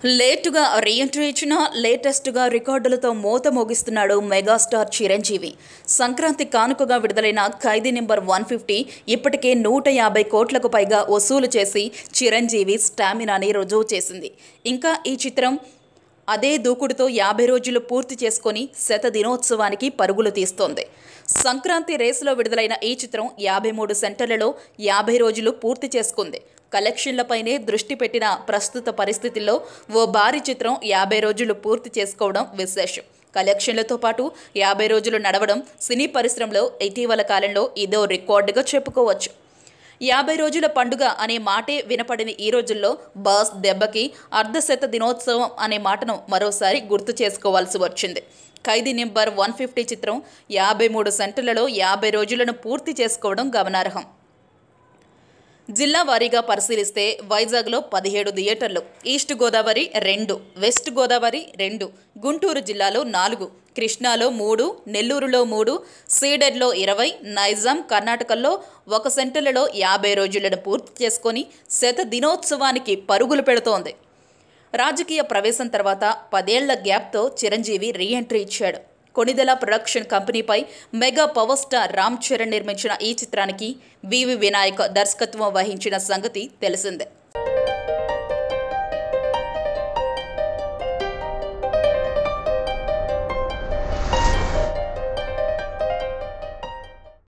లేటుగా రీఎంట్రీ ఇచ్చిన లేటెస్ట్గా రికార్డులతో మోత మోగిస్తున్నాడు మెగాస్టార్ చిరంజీవి. సంక్రాంతి కానుకగా విడుదలైన ఖైదీ నెంబర్ 150 ఇప్పటికే 150 కోట్లకు పైగా వసూలు చేసి చిరంజీవి స్టామినాని రుజువు చేసింది. ఇంకా ఈ చిత్రం అదే దూకుడుతో 50 రోజులు పూర్తి చేసుకొని శత దినోత్సవానికి పరుగులు తీస్తోంది. సంక్రాంతి రేసులో విడుదలైన ఈ చిత్రం 53 సెంటర్లలో 50 రోజులు పూర్తి చేసుకుంది. కలెక్షన్లపైనే దృష్టి పెట్టిన ప్రస్తుత పరిస్థితుల్లో ఓ భారీ చిత్రం 50 రోజులు పూర్తి చేసుకోవడం విశేషం. కలెక్షన్లతో పాటు 50 రోజులు నడవడం సినీ పరిశ్రమలో ఇటీవల కాలంలో ఇదో రికార్డుగా చెప్పుకోవచ్చు. 50 రోజుల పండుగ అనే మాటే వినపడిన ఈ రోజుల్లో బాస్ దెబ్బకి అర్ధశత దినోత్సవం అనే మాటను మరోసారి గుర్తు చేసుకోవాల్సి వచ్చింది. ఖైదీ నెంబర్ 150 చిత్రం 53 సెంటర్లలో 50 రోజులను పూర్తి చేసుకోవడం గమనార్హం. జిల్లా వారీగా పరిశీలిస్తే వైజాగ్లో 17 థియేటర్లు, ఈస్ట్ గోదావరి 2, వెస్ట్ గోదావరి 2, గుంటూరు జిల్లాలో 4, కృష్ణాలో 3, నెల్లూరులో 3, సీడెడ్లో 20, నైజాం కర్ణాటకలో 1 సెంటర్లలో 50 రోజులను పూర్తి చేసుకొని శత దినోత్సవానికి పరుగులు పెడుతోంది. రాజకీయ ప్రవేశం తర్వాత 10 ఏళ్ల గ్యాప్తో చిరంజీవి రీఎంట్రీ ఇచ్చాడు. కొణిదెల ప్రొడక్షన్ కంపెనీపై mega power star Ram Charan నిర్మించిన ఈ చిత్రానికి వివి వినాయక్ దర్శకత్వం వహించిన సంగతి తెలిసిందే.